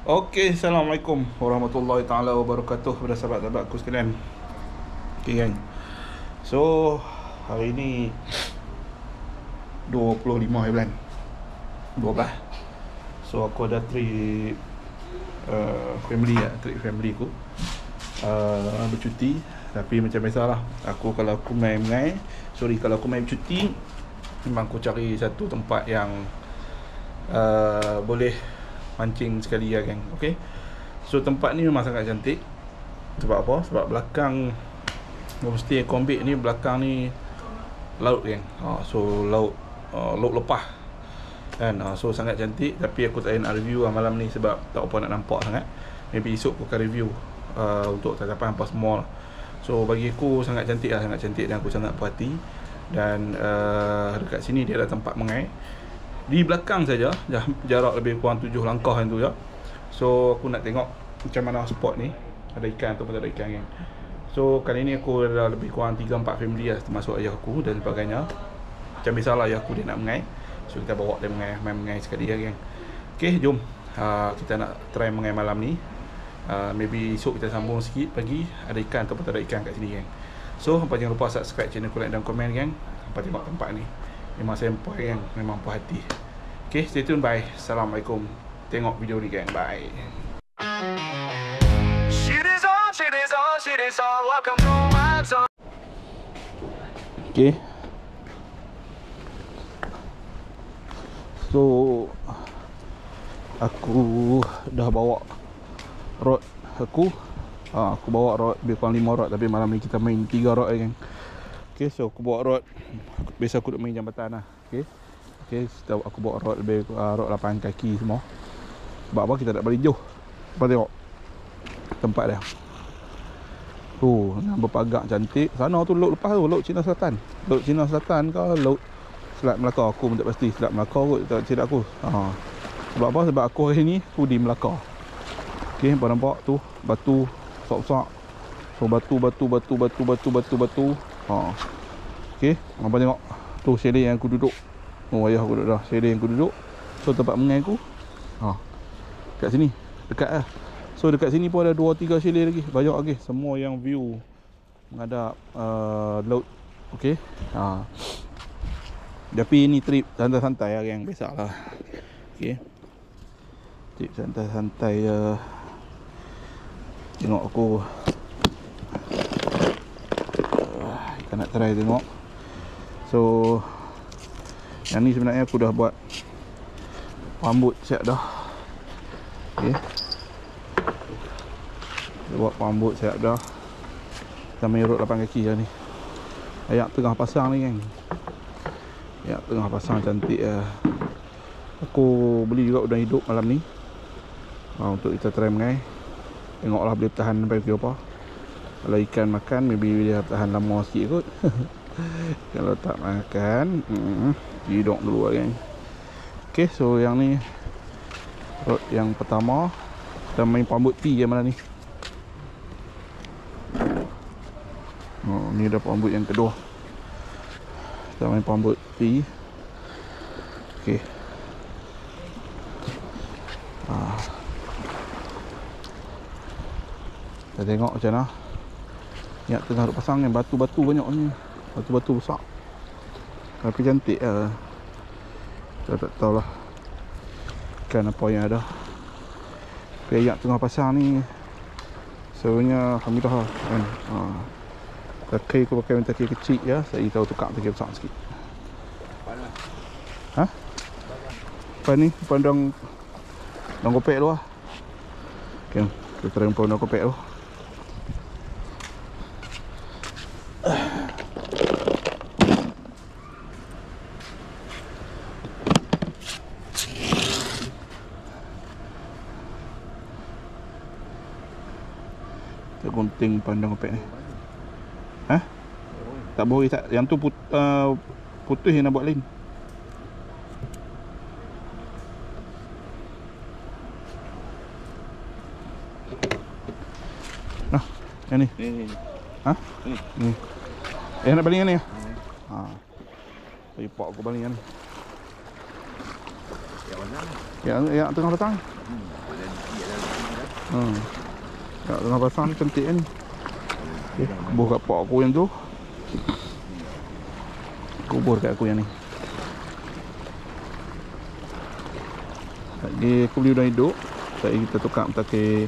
Okey, Assalamualaikum warahmatullahi taala wabarakatuh kepada sahabat-sahabat aku sekalian. Okey gang. So, hari ni 25 bulan 12. So aku ada trip trip family aku. Bercuti, tapi macam biasalah. Kalau aku main bercuti, memang aku cari satu tempat yang boleh mancing sekali ya geng. Okey. So tempat ni memang sangat cantik. Sebab apa? Sebab belakang homestay aku ambil ni, belakang ni laut geng. So laut lepas kan. So sangat cantik. Tapi aku tak nak review malam ni sebab tak apa nak nampak sangat. Maybe esok aku akan review untuk tatapan apa semua. So bagi aku sangat cantik dan aku sangat puas hati. Dan dekat sini dia ada tempat mengai. Di belakang saja, jarak lebih kurang 7 langkah yang tu ya. So aku nak tengok macam mana spot ni, ada ikan atau tak ada ikan kan. So kali ni aku ada lebih kurang 3-4 family lah, termasuk ayah aku dan sebagainya. Macam biasalah ayah aku dia nak mengai. So kita bawa dia mengai sekali ya geng. Okay, jom kita nak try mengai malam ni. Maybe esok kita sambung sikit pagi, ada ikan atau tak ada ikan kat sini geng. So hampa jangan lupa subscribe channel aku, like dan komen geng. Hampa tengok tempat ni, memang sempoi geng, memang puas hati. Okay, stay tune, bye. Assalamualaikum. Tengok video ni geng, bye. Okay. So aku dah bawa rod aku. Aku bawa rod lebih kurang 5 rod, tapi malam ni kita main 3 rod geng. Okay, so aku bawa rod. Biasa aku duk main jambatan lah. Okay, aku bawa rod lebih rod 8 kaki semua. Sebab apa? Kita tak boleh jauh. Apa tengok tempat dia. Berpagak cantik. Sana tu laut lepas tu, laut Cina Selatan. Laut Cina Selatan ke laut Selat Melaka, aku pun tak pasti. Selat Melaka kot, tak silap aku. Sebab apa? Sebab aku hari ni aku di Melaka. Okay, nampak tu batu besar-besar. So batu. Okay, apa tengok tu chalet yang aku duduk. Ayah aku duduk dah. Chalet yang aku duduk. So tempat mengai aku kat sini, dekat lah. So dekat sini pun ada 2-3 chalet lagi, banyak lagi. Semua yang view menghadap laut. Okay. Tapi ni trip santai-santai lah yang biasalah. Okay, trip santai-santai. Tengok aku kita nak try tengok. So yang ni sebenarnya aku dah buat rambut siap dah. Okay, buat rambut siap dah. Kita main rod 8 kaki lah ni. Ayak tengah pasang ni kan. Ayak tengah pasang cantik lah. Aku beli juga udang hidup malam ni untuk kita try mengai. Tengoklah boleh tahan sampai pukul apa. Kalau ikan makan, maybe dia tahan lama sikit kot. Kalau tak makan, hidup dulu lah kan. Okay, so yang ni rod yang pertama. Kita main pambut P yang mana ni. Ni dah pambut yang kedua. Kita main pambut P. Okay. Kita tengok macam mana. Yang tengah duk pasang ni, batu-batu banyak ni. Batu-batu besar. Tapi cantik lah. Kita tak tahulah ikan apa yang ada. Tapi yang tengah pasang ni sebenarnya alhamdulillah lah kan. Takai aku pakai takai kecil ya. Saya tahu tukar takai besar sikit. Apa ni? Pandang kopek tu lah. Okay, kita try pandang kopek tu. Kita gunting pandang kopek ni. Tak boleh tak. Yang tu putih yang nak buat lain. Yang ni. Ni. Ni. Nak baling yang ni ya? Saya pak aku baling yang ni. Yang tengah datang. Kat tengah pasang ni cantik kan ni. Okay, kubur kat pak aku yang tu. Kubur kat aku yang ni. Lagi aku beli udang hidup. Tadi kita tukar mentakin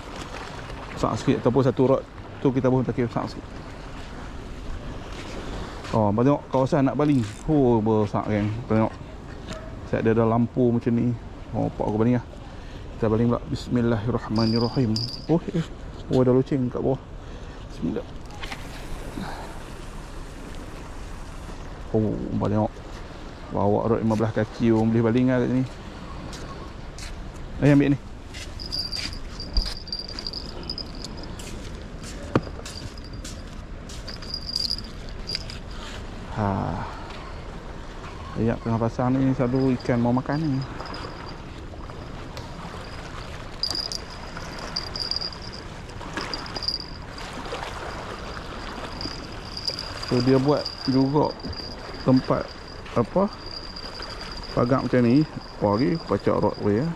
besar sikit. Ataupun satu rod tu kita pun mentakin besar sikit. Oh, tengok kawasan nak baling. Oh, besar kan. Tengok. Saya ada lampu macam ni. Oh, pak aku baling lah. Kita baling pula. Bismillahirrahmanirrahim. Oh, oh ada loceng kat bawah. Bismillah. Oh, tengok. Bawa rod 15 kaki orang boleh baling lah kat sini. Ambil ni. Ayak tengah pasang ni selalu ikan mau makan ni. So dia buat juga tempat apa pagak macam ni. Lagi pacak rod we ya.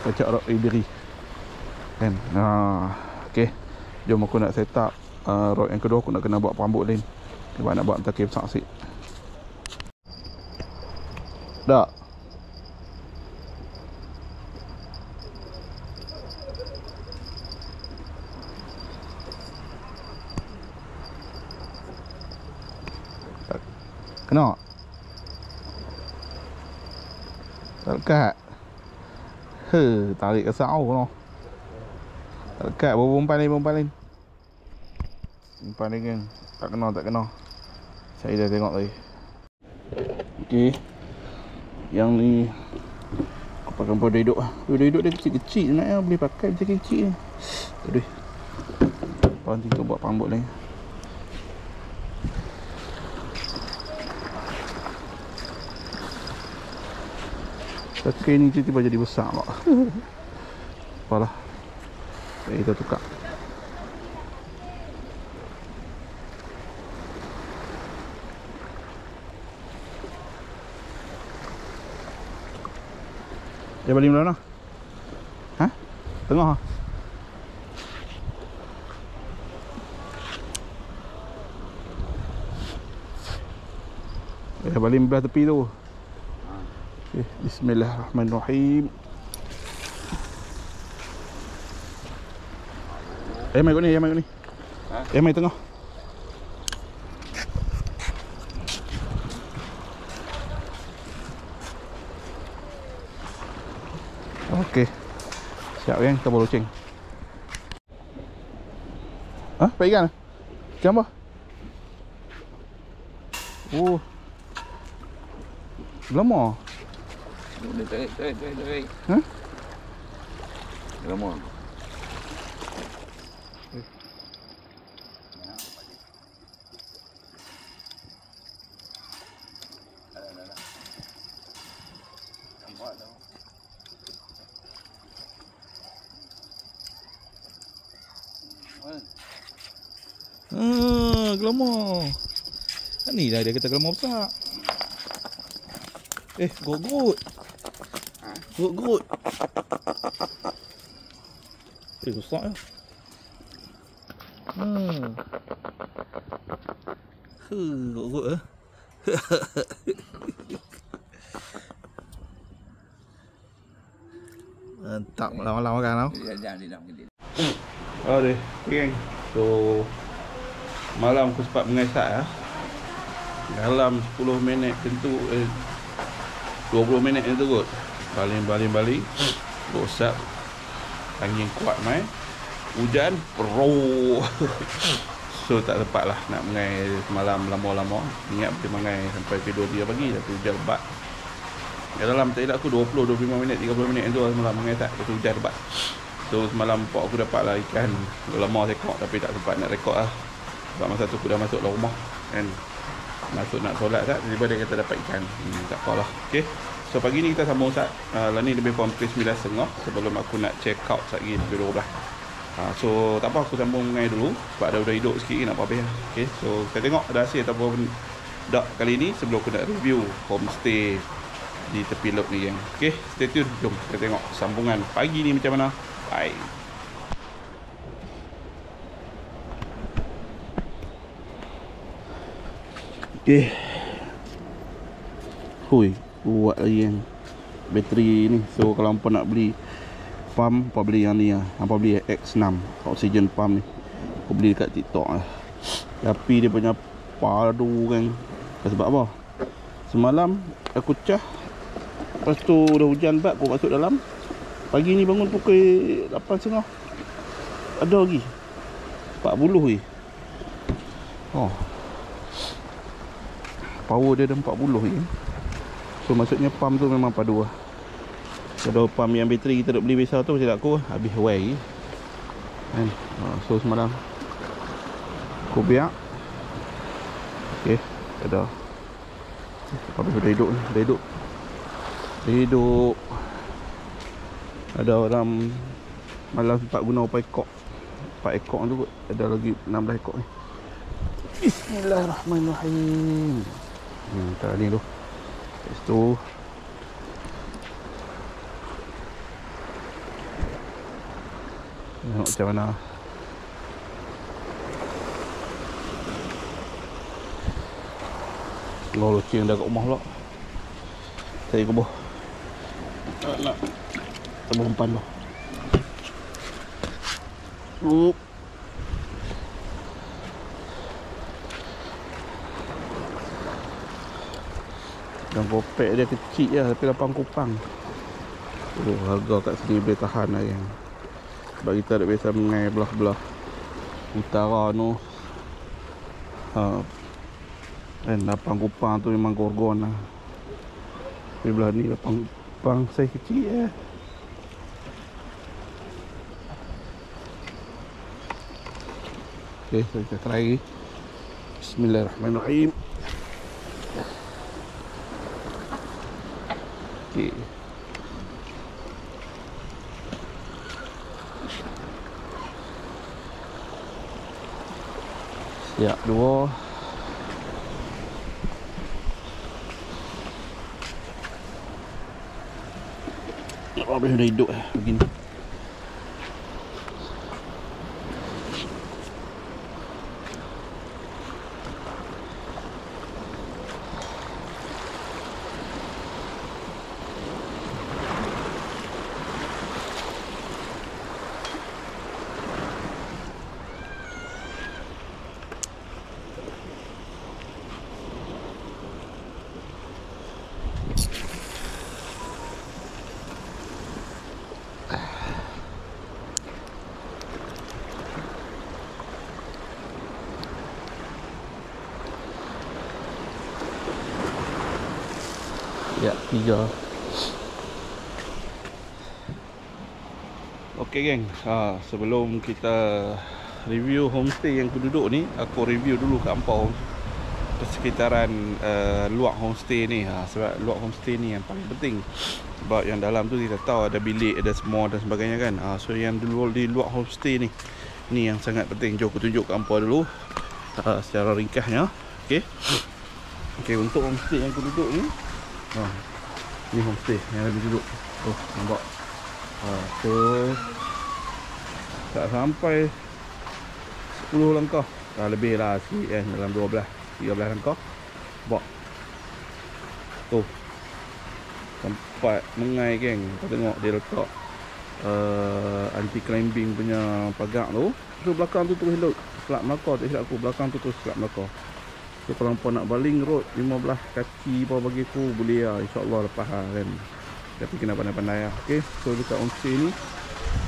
Pacak rod beri kan. Okey, jom aku nak set up rod yang kedua. Aku nak kena buat perambut lain sebab nak buat mentakin besar sikit. Dah. Kena. Tak lekat. Tarik ke sau noh. Tak lekat, umpan lain. Umpan lain kan. Tak kena. Saya dah tengok tadi. Okey. Yang ni aku pakai powder hidup lah. Powder hidup dia kecil-kecil sebenarnya. Boleh pakai macam kecil ni. Aduh. Nanti tu buat rambut lain. Pakai ni tiba-tiba jadi besar pula. Apalah. Kita tukar. Dia balik mana? Ha? Tengah. Dia balik belah tepi tu. Okay, bismillahirrahmanirrahim. Mai kat ni, mai kat ni. Ha? Mai tengah. Okey. Siap kan kita bawa loceng. Pak ikan? Ikan apa? Oh. Lama. Boleh tarik. Ha? Lama. Gelama. Ni dah dia kata gelama besar. Gut. Gut. Besar ya. Gut. Mantap malam-malam makan tau. Aduh, geng. So malam aku sempat mengesak ya. Dalam 10 minit tentu 20 minit itu kot. Baling. Rosak. Angin kuat mai. Hujan pro. So tak sempat lah nak mengai semalam lama-lama. Ingat boleh mengai sampai pukul 2 pagi tapi hujan lebat. Dalam tak silap aku 20-25 minit 30 minit tu semalam mengai tak lepas hujan lebat. So semalam pak aku dapat lah ikan. Lama rekod tapi tak sempat nak rekod lah. Sebab masa tu aku dah masuk dalam rumah kan. Masuk nak solat tak, tiba-tiba dia kata dapat ikan. Tak apalah. Okay. So pagi ni kita sambung Ustaz. Lah ni lebih kurang pukul 9.30 sebelum aku nak check out lagi pukul 12. So tak apa, aku sambung mengai dulu sebab ada udang hidup sikit nak habis lah. Okay. So kita tengok ada hasil ataupun tak kali ni sebelum aku nak review homestay di tepi laut ni, geng. Okay, stay tune. Jom kita tengok sambungan pagi ni macam mana. Bye. Okay. Hui, kuat lagi yang bateri ni. So kalau hampa nak beli pump, hampa beli yang ni lah. Hampa beli X6 oxygen pump ni. Aku beli dekat TikTok lah. Tapi dia punya padu kan. Sebab apa? Semalam aku cah, lepas tu dah hujan bat, aku masuk dalam. Pagi ni bangun pukul 8.30, ada lagi 40 lagi. Oh, power dia dah 40 lagi. So maksudnya pump tu memang padu lah. Kalau pump yang bateri kita nak beli biasa tu, macam aku habis wear kan. So semalam aku biar. Okay, ada. Habis dah hidup ni, dah hidup. Ada orang malam sempat guna 4 ekor. 4 ekor tu kot. Ada lagi 16 ekor ni. Bismillahirrahmanirrahim. Tak ni tu. Lepas tu tengok macam mana. Kalau loceng dah kat rumah pula. Saya kubur. Nak tambah umpan tu. Dan kopek dia kecil lah, tapi 8 kupang. Harga kat sini boleh tahan lah yang. Sebab kita tak biasa mengai belah-belah utara tu. Dan 8 kupang tu memang gorgon lah. Tapi belah ni 8 kupang saiz kecil lah. Okay, so kita try. Bismillahirrahmanirrahim. Okay. Siap dua. Habis dah hidup begini. Ya, 3. Okey geng, sebelum kita review homestay yang aku duduk ni, aku review dulu kat Ampau persekitaran luar homestay ni. Sebab luar homestay ni yang paling penting. Sebab yang dalam tu kita tahu ada bilik, ada semua dan sebagainya kan. So yang dulu di luar homestay ni, ni yang sangat penting. Jom aku tunjuk kat Ampau dulu secara ringkasnya. Okey. Okey, untuk homestay yang aku duduk ni, ni homestay yang ada duduk. Nampak. So tak sampai 10 langkah. Lebih lah sikit kan, dalam 12 13 langkah. Nampak. Tu tempat mengai geng. Kau tengok dia letak anti climbing punya pagar tu. So belakang tu terus Selat Melaka, tak silap aku. Belakang tu terus Selat Melaka. So kalau hampa nak baling road 15 kaki apa bagi aku, boleh lah, insyaAllah lepas lah kan. Tapi kena pandai-pandai lah. Okay, so dekat homestay ni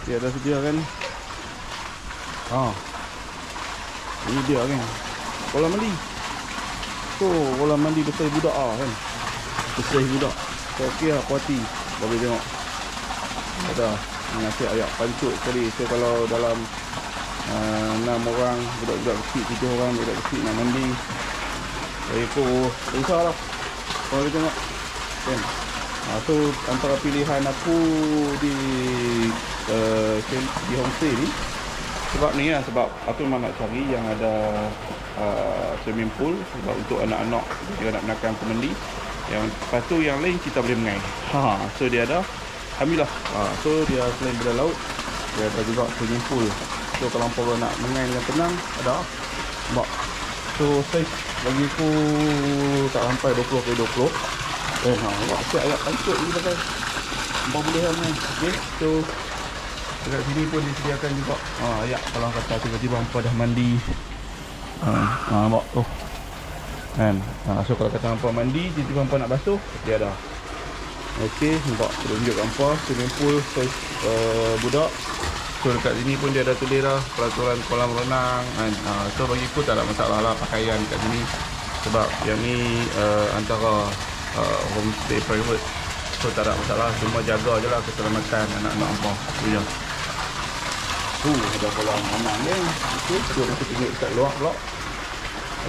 dia ada sedia kan. Ini dia kan kolam mandi. So kolam mandi besar budak kan. Besar budak. So okey lah, puati. Boleh tengok. Ada ngasih ayak pancut sekali. So kalau dalam 6 orang, budak-budak kecil, 7 orang budak kecil nak mandi, saya tu besar lah. Kalau kita tengok kan. So antara pilihan aku di homestay ni, sebab ni lah, sebab aku memang nak cari yang ada swimming pool. Sebab untuk anak-anak, jika nak menakan aku mandi, Yang lepas tu yang lain kita boleh mengai. So dia ada, alhamdulillah. So dia selain benda laut, dia ada juga swimming pool. So kalau korang nak mengai dengan tenang, ada. Nampak. So saiz bagi aku tak sampai 20x20. Nampak siap agak patut ni pakai. Nampak boleh kan main. Okay, so dekat sini pun disediakan juga ayak kalau kata tiba-tiba hampa dah mandi. Nampak tu kan. So kalau kata hampa mandi, tiba-tiba hampa nak basuh, dia ada. Okey, nampak saya tunjuk hampa swimming pool saiz budak. So dekat sini pun dia ada tulis dah peraturan kolam renang kan. So bagi aku tak ada masalah lah pakaian kat sini. Sebab yang ni antara homestay private. So tak ada masalah, cuma jaga je lah keselamatan anak-anak hampa. Tu je. Ada kolam renang ni. Okey, so kita tunjuk dekat luar pula.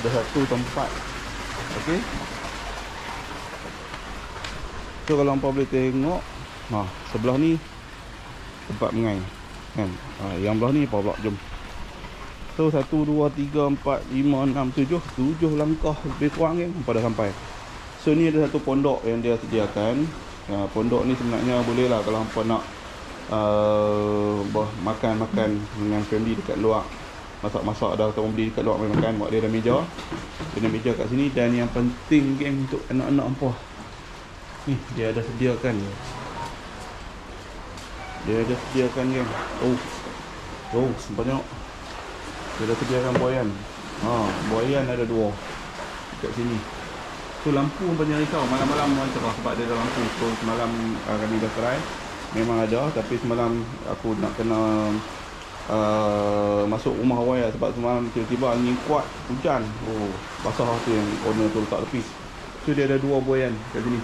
Ada satu tempat. Okey. So kalau hampa boleh tengok, sebelah ni tempat mengai kan. Yang belah ni apa pula, jom. So 1 2 3 4 5 6 7 langkah lebih kurang kan hampa dah sampai. So ni ada satu pondok yang dia sediakan. Pondok ni sebenarnya boleh lah kalau hampa nak makan dengan family dekat luar. Masak-masak dah atau beli dekat luar makan, buat dia ada meja. Dia ada meja kat sini. Dan yang penting geng untuk anak-anak hampa, ni dia ada sediakan. Dia ada sediakan geng. Nampak tengok. Dia ada sediakan buayan. Buayan ada 2 kat sini. So lampu pun banyak risau. Malam-malam orang cerah sebab dia ada lampu. So semalam kami dah try. Memang ada, tapi semalam aku nak kena masuk rumah awal sebab semalam tiba-tiba angin kuat, hujan. Basah tu yang owner tu letak tepi. So dia ada 2 buayan kat sini.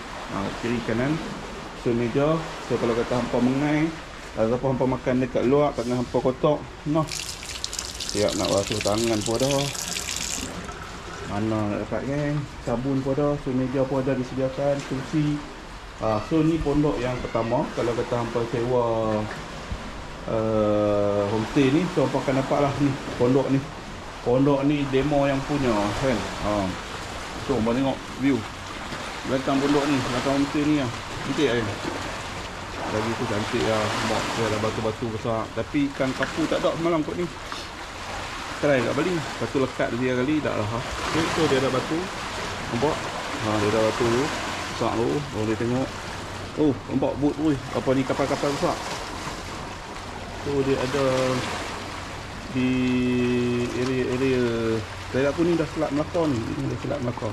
Kiri kanan. So meja. So kalau kata hampa mengai, ataupun hampa makan dekat luar, tangan hampa kotor, siap nak basuh tangan pun ada. Mana nak dapat geng. Sabun pun ada. So meja pun ada disediakan, kursi. So ni pondok yang pertama. Kalau kata hampa sewa homestay ni, so hampa akan dapat lah ni pondok ni. Pondok ni demo yang punya kan. So hampa tengok view belakang pondok ni, belakang homestay ni lah. Cantik kan. Lagi tu cantik lah. Nampak dia ada batu-batu besar. Tapi ikan kapu tak ada semalam kot ni. Try kat Bali. Batu lekat dia kali tak lah. Okay, so dia ada batu. Nampak? Dia ada batu tu. Besar tu. Boleh tengok. Nampak boat tu. Apa ni, kapal-kapal besar. So dia ada di area saya aku ni dah Selat Melaka ni. Ini dah Selat Melaka.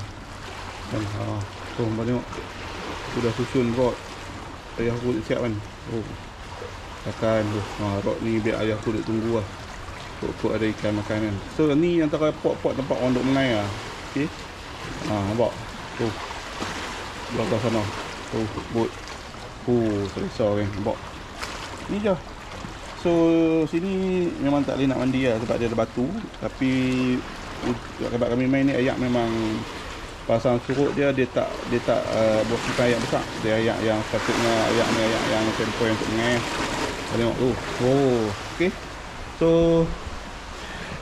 Dan tu nampak tengok. Sudah susun rod. Ayah aku siap kan. Takkan tu. Rod ni biar ayah aku duk tunggu lah. Untuk ada ikan makanan. So ni antara pot-pot tempat orang duk mengai lah. Okay. Nampak. Tu. Belakang sana. Tu boat. Selesa kan. Nampak. Ni je. So sini memang tak boleh nak mandi lah sebab dia ada batu. Tapi sebab kami main ni ayak memang pasang surut dia tak bukan ayak besar. Dia ayak yang sepatutnya ayak ni ayak yang tempoh untuk mengai. Tengok tu. Okey. So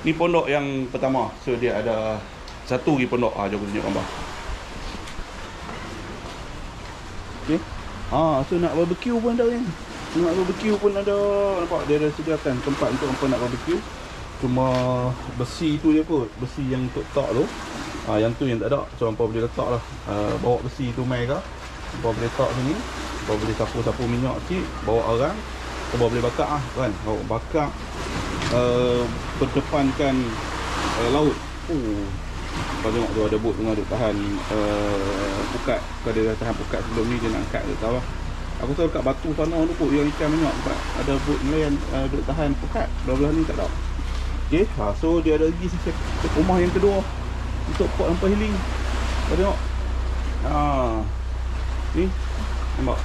ni pondok yang pertama. So dia ada satu lagi pondok. Jom aku tunjuk gambar. Okey. So nak barbecue pun ada kan. Nak barbecue pun ada. Nampak dia ada sediakan tempat untuk hampa nak barbecue. Cuma besi tu je kot. Besi yang untuk tak tu. Yang tu yang tak ada. So hampa boleh letak lah. Bawa besi tu mai ke. Hampa boleh letak sini. Hampa boleh sapu-sapu minyak sikit. Bawa arang. Hampa boleh bakar lah kan. Bakar. Berdepankan laut. Kau tengok tu ada bot tengah duk tahan pukat. Kalau dia dah tahan pukat sebelum ni, dia nak angkat dia tahu lah. Aku tahu kat batu sana tu kot yang ikan banyak sebab ada bot nelayan duk tahan pukat. Belah ni tak ada. Okay, so dia ada lagi rumah yang kedua untuk pot hampa healing. Kau tengok. Ni nampak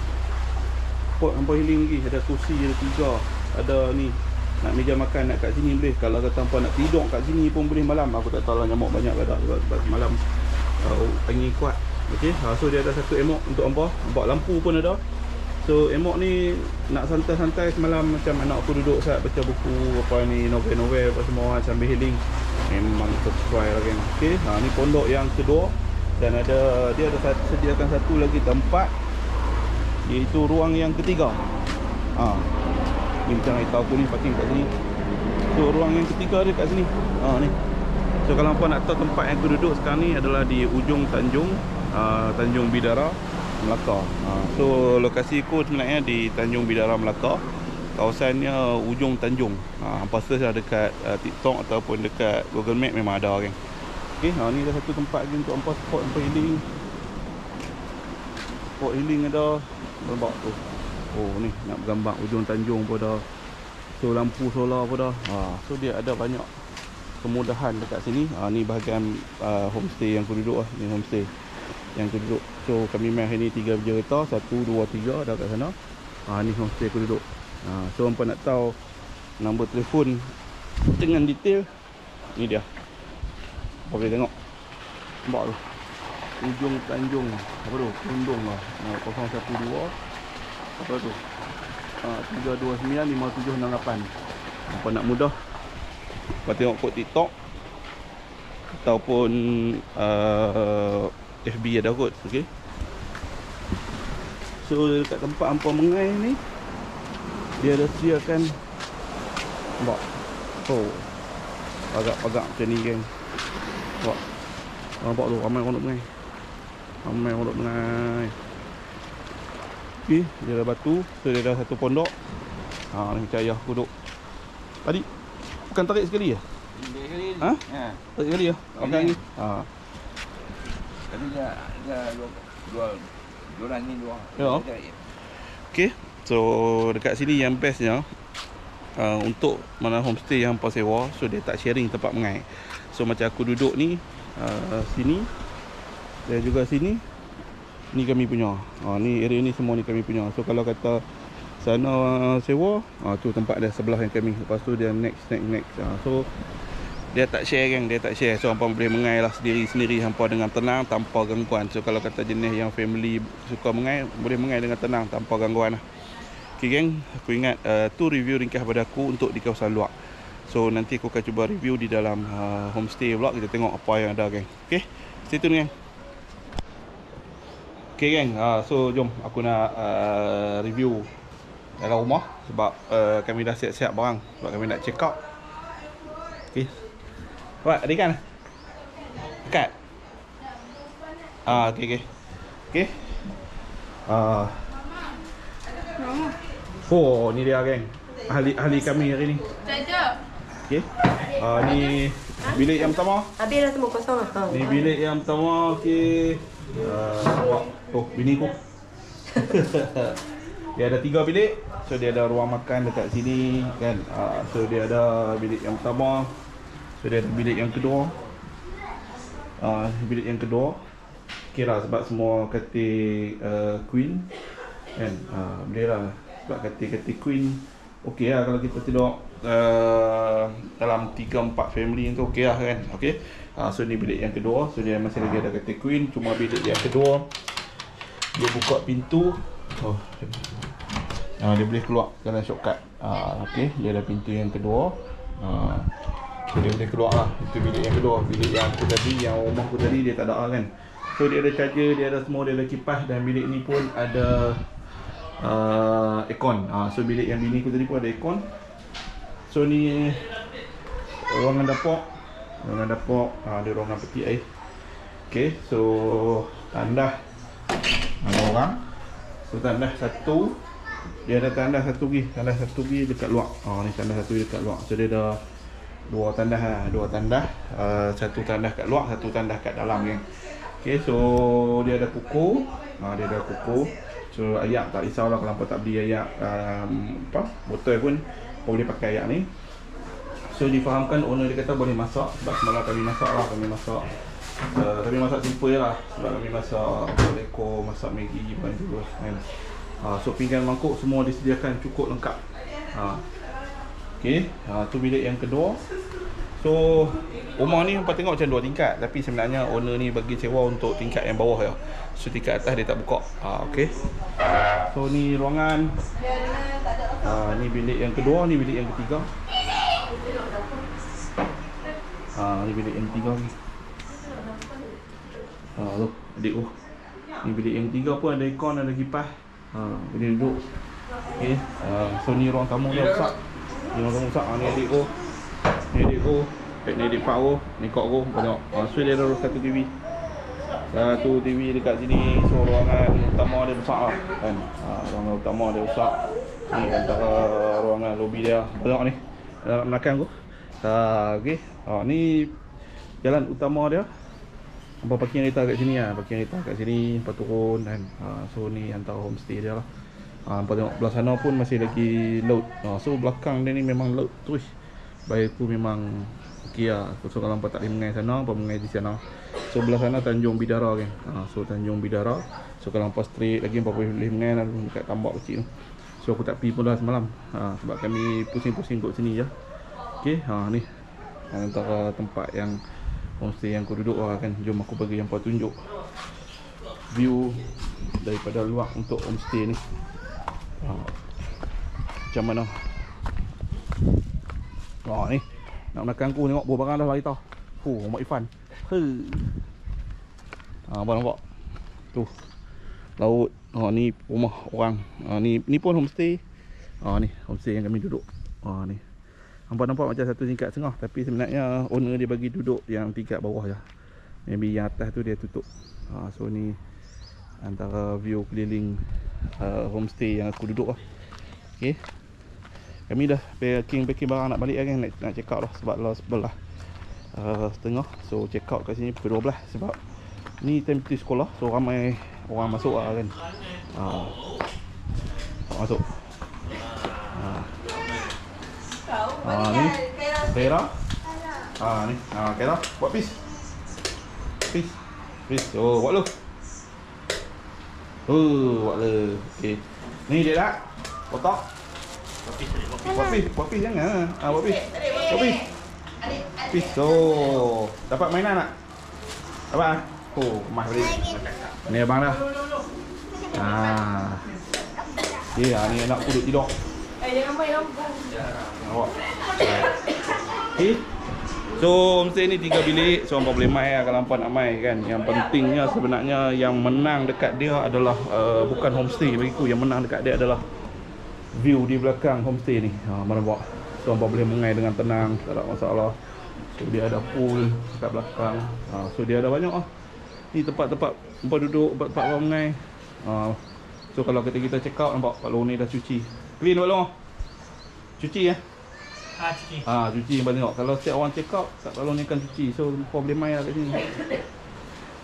pot hampa healing lagi. Ada kursi, ada 3. Ada ni nak meja makan nak kat sini boleh. Kalau kata hampa nak tidur kat sini pun boleh malam. Aku tak tahu lah nyamuk banyak ke tak sebab malam angin kuat. Okey, so dia ada satu emok untuk hampa. Nampak lampu pun ada. So emok ni nak santai-santai semalam macam anak aku duduk saat baca buku apa ni, novel-novel apa semua sambil healing. Memang sesuai lah kan. Okey, ni pondok yang kedua. Dan dia ada sediakan satu lagi tempat, iaitu ruang yang ketiga. Ni macam yang tahu aku ni parking kat sini. So ruang yang ketiga dia kat sini. Ni. So kalau hangpa nak tahu tempat yang aku duduk sekarang ni adalah di ujung Tanjung, Tanjung Bidara, Melaka. So lokasi aku sebenarnya di Tanjung Bidara, Melaka. Kawasannya ujung Tanjung. Hangpa search lah dekat TikTok ataupun dekat Google Map memang ada kan. Okey, ni ada satu tempat lagi untuk hangpa spot healing. Spot healing ada nampak tu. Oh ni nak bergambar ujung Tanjung pun dah. So lampu solar pun dah. So dia ada banyak kemudahan dekat sini. Ni bahagian homestay yang aku duduk lah. Ni homestay yang aku duduk. So kami main hari ni 3 kereta, 1, 2, 3 dah kat sana. Ni homestay aku duduk. So hangpa nak tahu nombor telefon dengan detail, ni dia. Apa boleh tengok. Nampak tu. Ujung Tanjung. Apa tu? Kundung lah. 012 apa tu? 3295768. Apa nak mudah? Kau tengok kod TikTok ataupun FB ada kot. Okey. So dekat tempat hangpa mengai ni, dia ada sediakan, nampak? Oh, agak-agak macam ni geng. Nampak tu, ramai orang duduk mengai. Ramai orang duduk mengai. Okay, dia ada batu. So dia ada satu pondok. Ni macam ayah aku duduk. Tadi bukan tarik sekali ya? Tarik sekali ya? Pakai ni. Tadi dia dua ni dua. Ya. Okay. So dekat sini yang bestnya, untuk mana homestay yang hangpa sewa, so dia tak sharing tempat mengai. So macam aku duduk ni, sini dan juga sini, ni kami punya. Ni area ni semua ni kami punya. So kalau kata sana sewa, tu tempat dia sebelah yang kami. Lepas tu dia next. So dia tak share kan, dia tak share. So hangpa boleh mengai lah sendiri-sendiri hangpa dengan tenang tanpa gangguan. So kalau kata jenis yang family suka mengai, boleh mengai dengan tenang tanpa gangguan lah. Okay geng, aku ingat tu review ringkas pada aku untuk di kawasan luar. So nanti aku akan cuba review di dalam homestay vlog. Kita tengok apa yang ada geng. Okay, stay tune geng. Okay geng, so jom aku nak review dalam rumah. Sebab kami dah siap-siap barang. Sebab kami nak check out. Okay. Buat adik kan? Dekat? Okay. Okay. Oh, ni dia geng. Ahli kami hari ni. Okay. Ni bilik yang pertama. Habis dah semua kosong lah. Ni bilik yang pertama. Okay. Oh, bini ku. Dia ada 3 bilik. So dia ada ruang makan dekat sini kan. So dia ada bilik yang pertama. So dia ada bilik yang kedua. Bilik yang kedua. Okay lah, sebab semua katil queen kan. Boleh lah. Sebab katil queen okey lah kalau kita tidur dalam 3-4 family tu okey lah kan. Okey. So ni bilik yang kedua. So dia masih lagi ada katil queen. Cuma bilik yang kedua, dia buka pintu. Dia boleh keluar dalam shortcut. Okey, dia ada pintu yang kedua. So dia boleh keluar lah. Itu bilik yang kedua. Bilik yang aku tadi, yang rumah aku tadi, dia tak ada kan. So dia ada charger, dia ada semua, dia ada kipas. Dan bilik ni pun ada aircon. So bilik yang bini aku tadi pun ada aircon. So ni ruangan dapur. Ada ruangan peti air. Okay, so tandas ada orang. So tandas satu. Dia ada tandas satu lagi. Tandas satu lagi dekat luar. Ni tandas satu dekat luar. So dia ada dua tandas lah. Satu tandas kat luar, satu tandas kat dalam kan. Okay, so dia ada kuku. Dia ada kuku. So ayak tak risaulah kalau hampa tak beli ayak botol pun boleh pakai ayak ni. So difahamkan owner dia kata boleh masak. Sebab semalam kami masak lah. Kami masak simple lah. Sebab kami masak leko, masak Maggi pun juga kan. So pinggan mangkuk semua disediakan cukup lengkap. Okay, tu bilik yang kedua. So rumah ni hampa tengok macam 2 tingkat, tapi sebenarnya owner ni bagi sewa untuk tingkat yang bawah ya. So tingkat atas dia tak buka. Okay. So ni ruangan. Ni bilik yang kedua, ni bilik yang ketiga. Ni bilik yang ketiga ni. Tu adik aku. Ni bilik yang ketiga pun ada aircon, ada kipas. Boleh duduk. Okey. So ni ruang tamu dia besar. Ni ruang tamu besar. Ni adik aku. Ni adik aku. Ni adik pak aku. Ni kok aku. Tengok. So dia ada satu TV. Satu TV dekat sini. So ruangan utama dia besar lah kan. Ruangan utama dia besar. Ni antara ruangan lobi dia. Tengok ni. Dalam belakang aku. Okey. Ni jalan utama dia. Apa parking kereta kat sini lah. Parking kereta kat sini. Lepas turun kan. So ni antara homestay dia lah. Nampak tengok belah sana pun masih lagi laut. So belakang dia ni memang laut terus. Baik aku memang okey lah. So kalau nampak tak boleh mengai sana, apa mengai di sana. So belah sana Tanjung Bidara kan. So Tanjung Bidara. So kalau nampak straight lagi 40 boleh mengai lah dekat tambak kecil tu. So aku tak pergi pun dah semalam. Sebab kami pusing-pusing kat sini je. Okey, ni antara tempat yang homestay yang aku duduk lah kan. Jom aku bagi yang tunjuk view daripada luar untuk homestay ni. Macam mana? Ni nak belakang aku tengok buah barang dah lari tau. Mak Ifan. Abang nampak? Tu laut. Ni rumah orang. Ni pun homestay. Ni homestay yang kami duduk. Ni nampak macam satu tingkat setengah, tapi sebenarnya owner dia bagi duduk yang tingkat bawah je. Maybe yang atas tu dia tutup. So ni antara view keliling homestay yang aku duduk lah. Okay. Kami dah packing barang nak balik kan, nak check out lah sebab lah sebelah setengah. So check out kat sini pukul 12 sebab ni time tu sekolah. So ramai orang masuk lah kan. Masuk. Ni Kaira. Ni Kaira buat pis. Buat lu. Buat lu. Okey. Ni dia dah kotak. Buat pis jangan. Buat pis. Pis. Dapat mainan tak? Dapat ah? Kemas balik. Ni abang dah. Okey, ni anak aku duduk tidur. Jangan main lampu. Awak. Okay. So homestay ni 3 bilik. So hampa boleh mai lah kalau hampa nak mai kan. Yang pentingnya sebenarnya yang menang dekat dia adalah bukan homestay bagiku. Yang menang dekat dia adalah view di belakang homestay ni. Mana buat. So hampa boleh mengai dengan tenang, tak ada masalah. So dia ada pool dekat belakang. So dia ada banyak lah. Ni tempat-tempat hampa duduk, tempat hampa mengai. So kalau kita check out nampak Pak Long ni dah cuci. Clean Pak Long. Cuci ya? Cuci. Cuci yang tengok. Kalau setiap orang check out, Pak Long ni akan cuci. So problem main lah kat sini.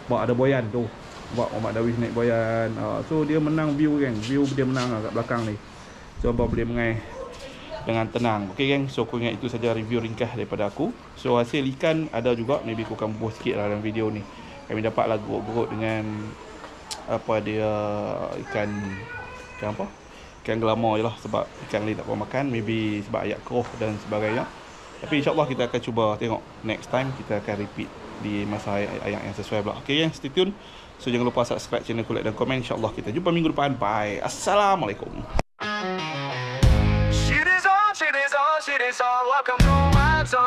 Mak ada boyan tu. Mak Dawis naik boyan. So dia menang view kan. View dia menang lah kat belakang ni. So hampa boleh mengai dengan tenang. Okey geng. So aku ingat itu saja review ringkas daripada aku. So hasil ikan ada juga. Maybe aku akan bubuh sikit lah dalam video ni. Kami dapatlah gurut-gurut dengan apa dia ikan apa? Ikan gelama je lah sebab ikan ni tak pernah makan. Maybe sebab ayat keruh dan sebagainya. Tapi insyaAllah kita akan cuba tengok next time. Kita akan repeat di masa ayat yang sesuai pula. Okay, stay tune. So jangan lupa subscribe channel aku, like dan komen. InsyaAllah kita jumpa minggu depan. Bye. Assalamualaikum. Shit is on, welcome to my zone.